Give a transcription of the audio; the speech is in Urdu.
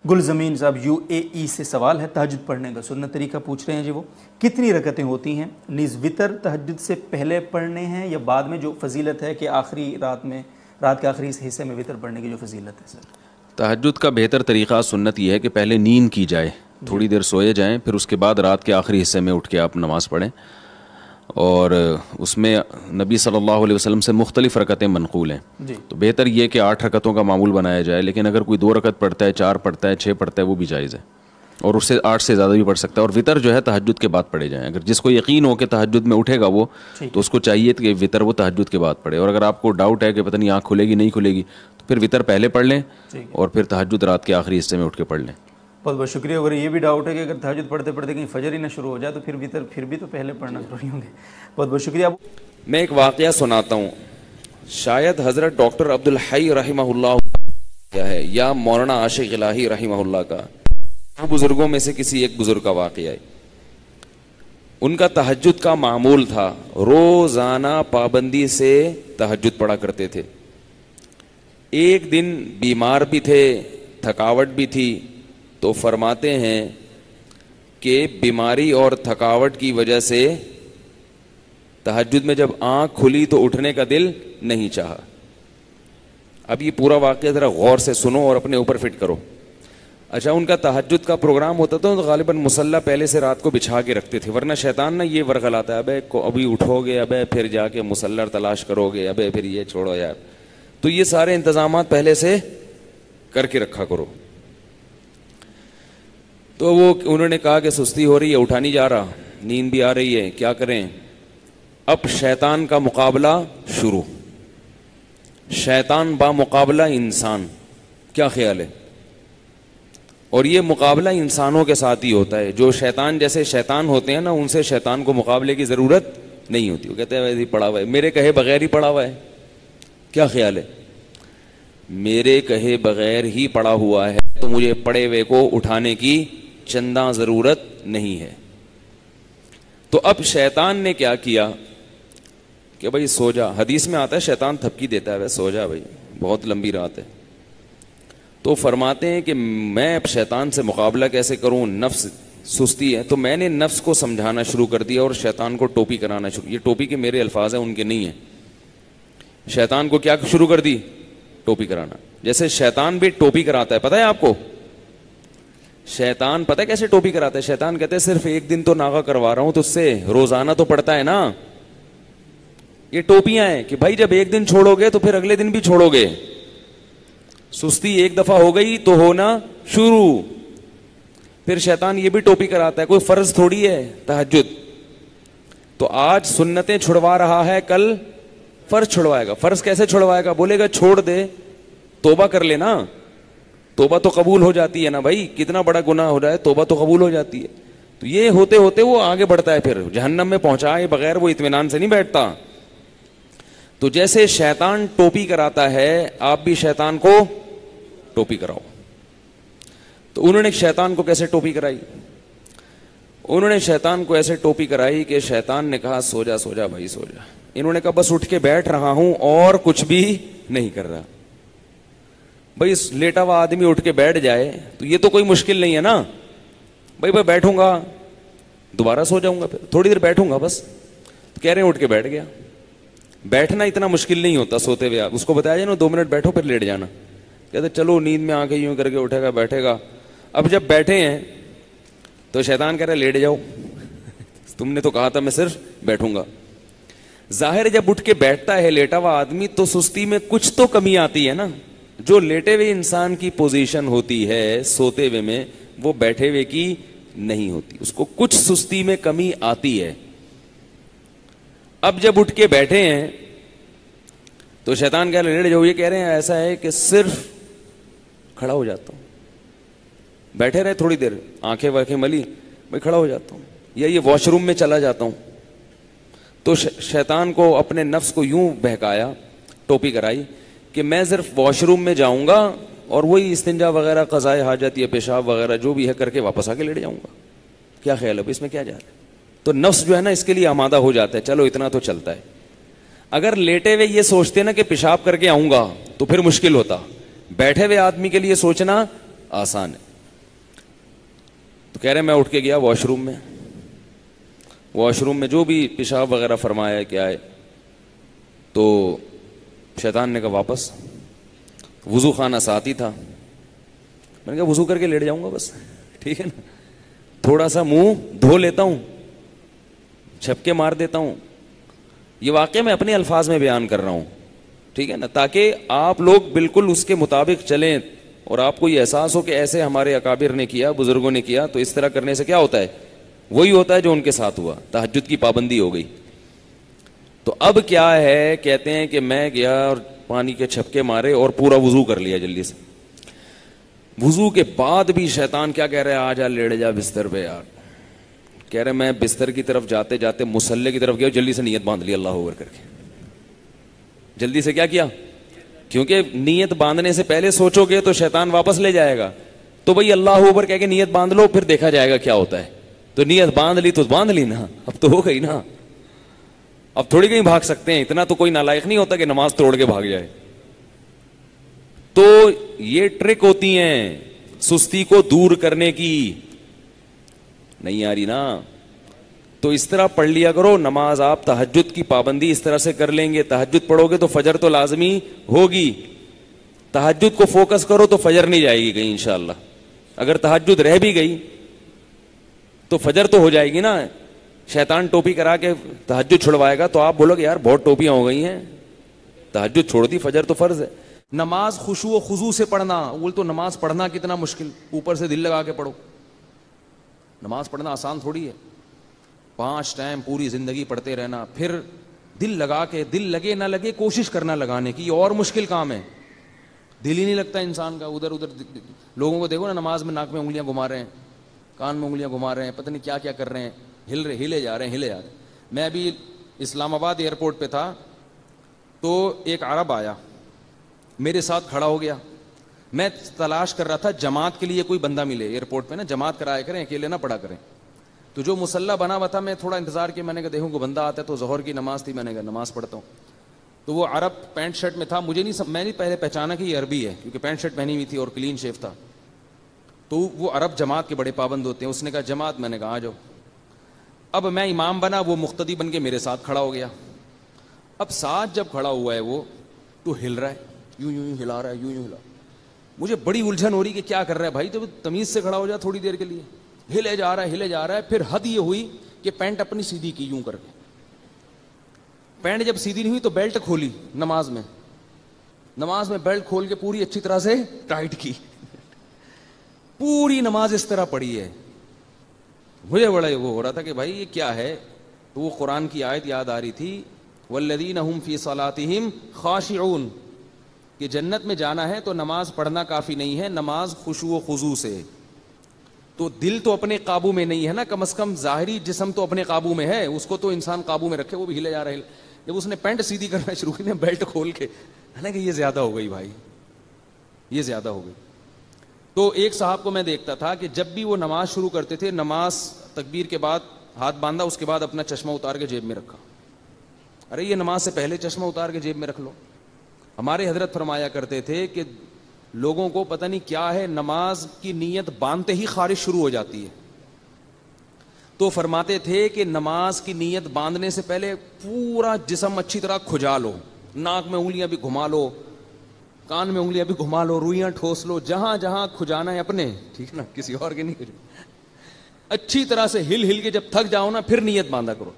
گلزمین صاحب UAE سے سوال ہے، تہجد پڑھنے کا سنت طریقہ پوچھ رہے ہیں جی. وہ کتنی رکعتیں ہوتی ہیں؟ نیز وطر تہجد سے پہلے پڑھنے ہیں یا بعد میں؟ جو فضیلت ہے کہ آخری رات کے آخری حصے میں وطر پڑھنے کی جو فضیلت ہے سر. تہجد کا بہتر طریقہ سنت یہ ہے کہ پہلے نیند کی جائے، تھوڑی دیر سوئے جائیں، پھر اس کے بعد رات کے آخری حصے میں اٹھ کے آپ نماز پڑھیں. اور اس میں نبی صلی اللہ علیہ وسلم سے مختلف رکعتیں منقول ہیں. تو بہتر یہ کہ 8 رکعتوں کا معمول بنایا جائے، لیکن اگر کوئی 2 رکعت پڑھتا ہے، 4 پڑھتا ہے، 6 پڑھتا ہے، وہ بھی جائز ہے، اور اس سے 8 سے زیادہ بھی پڑھ سکتا ہے. اور وطر جو ہے تہجد کے بعد پڑھے جائیں. اگر جس کو یقین ہو کہ تہجد میں اٹھے گا وہ، تو اس کو چاہیے کہ وطر وہ تہجد کے بعد پڑھے. اور اگر آپ کو ڈاؤٹ ہے کہ پتہ نہیں آنکھ کھلے گی نہیں کھلے گی، تو پھر وطر پہلے پڑھ لیں اور پھر تہجد رات کے آخری حصے میں اٹھ کے پڑھ لیں. بہت بہت شکریہ. اگر یہ بھی ڈاؤٹ ہے کہ اگر تہجد پڑھتے پڑھتے کہیں فجر ہی نہ شروع ہو جائے تو پھر وطر پھر بھی تو پہلے پڑھنا ضروری ہوں گے. بہت بہت شکریہ. میں ایک واقعہ سناتا ہوں. شاید حضرت ڈاکٹر عبدالحی رحمہ اللہ ہے یا مولانا عاشق الہی رحمہ اللہ کا، وہ بزرگوں میں سے کسی ایک بزرگ کا واقعہ ہے. ان کا تہجد کا معمول تھا، روزانہ پابندی سے تہجد پڑھا کرتے تھے. ایک دن بیمار بھی تھے، تھکاوٹ بھی تھی، تو فرماتے ہیں کہ بیماری اور تھکاوٹ کی وجہ سے تہجد میں جب آنکھ کھلی تو اٹھنے کا دل نہیں چاہا. اب یہ پورا واقعہ ذرا غور سے سنو اور اپنے اوپر فٹ کرو. اچھا، ان کا تہجد کا پروگرام ہوتا تھا تو غالباً مصلی پہلے سے رات کو بچھا کے رکھتے تھے، ورنہ شیطان نا یہ ورغلاتا ہے، ابے ابھی اٹھو گے، ابے پھر جا کے مصلی تلاش کرو گے، ابے پھر یہ چھوڑو یار. تو یہ سارے انتظامات پہلے سے کر کے رکھا کرو. تو وہ انہوں نے کہا کہ سستی ہو رہی ہے، اٹھا نہیں جا رہا، نیند بھی آ رہی ہے، کیا کریں؟ اب شیطان کا مقابلہ شروع. شیطان با مقابلہ انسان. کیا خیال ہے؟ اور یہ مقابلہ انسانوں کے ساتھ ہی ہوتا ہے. جو شیطان جیسے شیطان ہوتے ہیں نا، ان سے شیطان کو مقابلے کی ضرورت نہیں ہوتی. وہ کہتے ہیں ویسے ہی پڑا ہوا ہے، میرے کہے بغیر ہی پڑا ہوا ہے. کیا خیال ہے؟ میرے کہے بغیر ہی پڑا ہوا ہے تو مجھے پڑے ہوئے کو اٹھانے کی چندہ ضرورت نہیں ہے. تو اب شیطان نے کیا کیا کہ بھائی سو جا. حدیث میں آتا ہے شیطان تھپکی دیتا ہے، سو جا بھائی، بہت لمبی رات ہے. تو فرماتے ہیں کہ میں اب شیطان سے مقابلہ کیسے کروں؟ نفس سستی ہے. تو میں نے نفس کو سمجھانا شروع کر دیا اور شیطان کو ٹوپی کرانا شروع. یہ ٹوپی کے میرے الفاظ ہیں، ان کے نہیں ہیں. شیطان کو کیا شروع کر دی؟ ٹوپی کرانا. جیسے شیطان بھی ٹوپی کراتا ہے، پتہ ہے آپ کو؟ شیطان پتہ ہے کیسے ٹوپی کراتا ہے؟ شیطان کہتے ہیں صرف ایک دن تو ناغہ کروا رہا ہوں تو اس سے روزانہ تو پڑتا ہے نا. یہ ٹوپیاں ہیں کہ بھائی جب ایک دن چھوڑو گے تو پھر اگلے دن بھی چھوڑو گے. سستی ایک دفعہ ہو گئی تو ہونا شروع. پھر شیطان یہ بھی ٹوپی کراتا ہے، کوئی فرض تھوڑی ہے تہجد. تو آج سنتیں چھڑوا رہا ہے، کل فرض چھڑوائے گا. فرض کیسے چھڑوائے گا؟ بولے گا چھوڑ دے، توبہ کر لینا. توبہ تو قبول ہو جاتی ہے نا بھائی، کتنا بڑا گناہ ہو جائے توبہ تو قبول ہو جاتی ہے. تو یہ ہوتے ہوتے وہ آگے بڑھتا ہے، پھر جہنم میں پہنچائے بغیر وہ اطمینان سے نہیں بیٹھتا. تو جیسے شیطان ٹوپی کراتا ہے، آپ بھی شیطان کو ٹوپی کراؤ. تو انہوں نے شیطان کو کیسے ٹوپی کرائی؟ انہوں نے شیطان کو ایسے ٹوپی کرائی کہ شیطان نے کہا سو جا سو جا بھائی سو جا. انہوں نے کہا بس اٹھ کے بیٹھ رہا ہوں اور کچھ بھی نہیں کر رہا. بھائی لیٹا ہوا آدمی اٹھ کے بیٹھ جائے تو یہ تو کوئی مشکل نہیں ہے نا. بھائی بیٹھوں گا دوبارہ سو جاؤں گا، پھر تھوڑی دیر بیٹھوں گا بس. کہہ رہے ہیں اٹھ کے بیٹھ گیا. بیٹھنا اتنا مشکل نہیں ہوتا سوتے ہوئے. آپ اس کو بتایا جائے نا 2 منٹ بیٹھو پھر لیٹ جانا. کہتے چلو نیند میں آ کے یوں کر کے اٹھے گا بیٹھے گا. اب جب بیٹھے ہیں تو شیطان کہہ رہا ہے لیٹ جاؤ، تم نے تو کہا تھا میں صرف بیٹھوں گا. ظاہر جب اٹھ کے بیٹھتا ہے لیٹا ہوا آدمی تو سستی میں کچھ تو کمی آتی ہے نا. جو لیٹے ہوئے انسان کی پوزیشن ہوتی ہے سوتے ہوئے میں، وہ بیٹھے ہوئے کی نہیں ہوتی. اس کو کچھ سستی میں کمی آتی ہے. اب جب اٹھ کے بیٹھے ہیں تو شیطان کہہ رہے لیٹ جاؤ. یہ کہہ رہے ہیں ایسا ہے کہ صرف کھڑا ہو جاتا ہوں. بیٹھے رہے تھوڑی دیر، آنکھیں واکھیں ملی، میں کھڑا ہو جاتا ہوں یا یہ واش روم میں چلا جاتا ہوں. تو شیطان کو اپنے نفس کو یوں بہکایا، ٹوپی کرائی کہ میں صرف واش روم میں جاؤں گا اور وہی استنجا وغیرہ قضائے حاجت یا پیشاب وغیرہ جو بھی ہے کر کے واپس آ کے لیٹ جاؤں گا. کیا خیال ہے اس میں کیا جا رہا ہے؟ تو نفس جو ہے نا اس کے لیے آمادہ ہو جاتا ہے, چلو اتنا تو چلتا ہے. اگر لیٹے ہوئے یہ سوچتے نا کہ پیشاب کر کے آؤں گا تو پھر مشکل ہوتا, بیٹھے ہوئے آدمی کے لیے سوچنا آسان ہے. تو کہہ رہے میں اٹھ کے گیا واش روم میں جو بھی پیشاب وغیرہ فرمایا کیا ہے, تو شیطان نے کہا واپس. وضو خانہ ساتھ ہی تھا, میں نے کہا وضو کر کے لیٹ جاؤں گا بس, ٹھیک ہے نا, تھوڑا سا منہ دھو لیتا ہوں, چھپکے مار دیتا ہوں. یہ واقعہ میں اپنے الفاظ میں بیان کر رہا ہوں, ٹھیک ہے نا, تاکہ آپ لوگ بالکل اس کے مطابق چلیں اور آپ کو یہ احساس ہو کہ ایسے ہمارے اکابر نے کیا, بزرگوں نے کیا, تو اس طرح کرنے سے کیا ہوتا ہے, وہی ہوتا ہے جو ان کے ساتھ ہوا, تہجد کی پابندی ہو گئی. تو اب کیا ہے, کہتے ہیں کہ میں گیا اور پانی کے چھپکے مارے اور پورا وضو کر لیا جلدی سے. وضو کے بعد بھی شیطان کیا کہہ رہا ہے, آ جا لیٹ جا بستر پہ یار. کہہ رہے میں بستر کی طرف جاتے جاتے مصلی کی طرف گیا, جلدی سے نیت باندھ لی اللہ اکبر کر کے. جلدی سے کیا کیا, کیونکہ نیت باندھنے سے پہلے سوچو گے تو شیطان واپس لے جائے گا. تو بھائی اللہ اکبر کہہ کے نیت باندھ لو, پھر دیکھا جائے گا کیا ہوتا ہے. تو نیت باندھ لی تو باندھ لی نا, اب تو ہو گئی نا, اب تھوڑی کہیں بھاگ سکتے ہیں. اتنا تو کوئی نالائق نہیں ہوتا کہ نماز توڑ کے بھاگ جائے. تو یہ ٹرک ہوتی ہیں سستی کو دور کرنے کی. نہیں آ رہی نا, تو اس طرح پڑھ لیا کرو نماز. آپ تہجد کی پابندی اس طرح سے کر لیں گے, تہجد پڑھو گے تو فجر تو لازمی ہوگی. تہجد کو فوکس کرو تو فجر نہیں جائے گی کہیں انشاءاللہ. اگر تہجد رہ بھی گئی تو فجر تو ہو جائے گی نا. شیطان ٹوپی کرا کے تہجد چھڑوائے گا تو آپ بولو گے یار بہت ٹوپیاں ہو گئی ہیں, تہجد چھوڑ دی, فجر تو فرض ہے. نماز خشوع و خضوع سے پڑھنا, بول تو نماز پڑھنا کتنا مشکل, اوپر سے دل لگا کے پڑھو. نماز پڑھنا آسان تھوڑی ہے, 5 ٹائم پوری زندگی پڑھتے رہنا, پھر دل لگا کے, دل لگے نہ لگے کوشش کرنا لگانے کی, اور مشکل کام ہے. دل ہی نہیں لگتا انسان کا, ادھر ادھر لوگوں کو دیکھو نا نماز میں ناک میں انگلیاں گھما رہے ہیں, کان میں انگلیاں گھما رہے ہیں, پتہ نہیں کیا کیا کر رہے ہیں, ہلے جا رہے ہیں. میں ابھی اسلام آباد ایئرپورٹ پہ تھا تو ایک عرب آیا میرے ساتھ کھڑا ہو گیا. میں تلاش کر رہا تھا جماعت کے لیے کوئی بندہ ملے ایئرپورٹ پہ نا, جماعت کرایا کریں, اکیلے نہ پڑھا کریں. تو جو مسلح بنا ہوا تھا میں تھوڑا انتظار کیا, میں نے کہا دیکھوں کوئی بندہ آتا ہے. تو ظہر کی نماز تھی, میں نے کہا نماز پڑھتا ہوں. تو وہ عرب پینٹ شرٹ میں تھا, میں نہیں پہلے پہچانا کہ یہ عربی ہے کیونکہ پینٹ شرٹ پہنی ہوئی تھی اور کلین شیف تھا. تو وہ عرب جماعت کے بڑے پابند ہوتے ہیں. اس نے کہا جماعت, میں نے کہا آ جاؤ. اب میں امام بنا, وہ مقتدی بن کے میرے ساتھ کھڑا ہو گیا. اب ساتھ جب کھڑا ہوا ہے وہ تو ہل رہا ہے, یوں ہلا رہا ہے, یوں ہلا. مجھے بڑی الجھن ہو رہی کہ کیا کر رہا ہے بھائی, تو تمیز سے کھڑا ہو جا تھوڑی دیر کے لیے. ہلے جا رہا ہے. پھر حد یہ ہوئی کہ پینٹ اپنی سیدھی کی یوں کر کے. پینٹ جب سیدھی نہیں ہوئی تو بیلٹ کھولی نماز میں بیلٹ کھول کے پوری اچھی طرح سے ٹائٹ کی. پوری نماز اس طرح پڑھی ہے. مجھے بڑا وہ ہو رہا تھا کہ بھائی یہ کیا ہے. تو وہ قرآن کی آیت یاد آ رہی تھی, والذین هم فی صلاتہم خاشعون, کہ جنت میں جانا ہے تو نماز پڑھنا کافی نہیں ہے, نماز خشوع و خضوع سے. تو دل تو اپنے قابو میں نہیں ہے نا, کم از کم ظاہری جسم تو اپنے قابو میں ہے, اس کو تو انسان قابو میں رکھے. وہ بھی ہلے جا رہا ہے. جب اس نے پینٹ سیدھی کرنا شروع کی, بیلٹ کھول کے, ہے نا کہ یہ زیادہ ہو گئی بھائی, یہ زیادہ ہو گئی. تو ایک صاحب کو میں دیکھتا تھا کہ جب بھی وہ نماز شروع کرتے تھے, نماز تکبیر کے بعد ہاتھ باندھا, اس کے بعد اپنا چشمہ اتار کے جیب میں رکھا. ارے یہ نماز سے پہلے چشمہ اتار کے جیب میں رکھ لو. ہمارے حضرت فرمایا کرتے تھے کہ لوگوں کو پتہ نہیں کیا ہے, نماز کی نیت باندھتے ہی خارش شروع ہو جاتی ہے. تو فرماتے تھے کہ نماز کی نیت باندھنے سے پہلے پورا جسم اچھی طرح کھجا لو, ناک میں انگلیاں بھی گھما لو, کان میں انگلیاں بھی گھما لو, روئیاں ٹھوس لو, جہاں جہاں کھجانا ہے اپنے, ٹھیک نا, کسی اور کے نہیں. اچھی طرح سے ہل کے جب تھک جاؤ نا, پھر نیت باندھا کرو.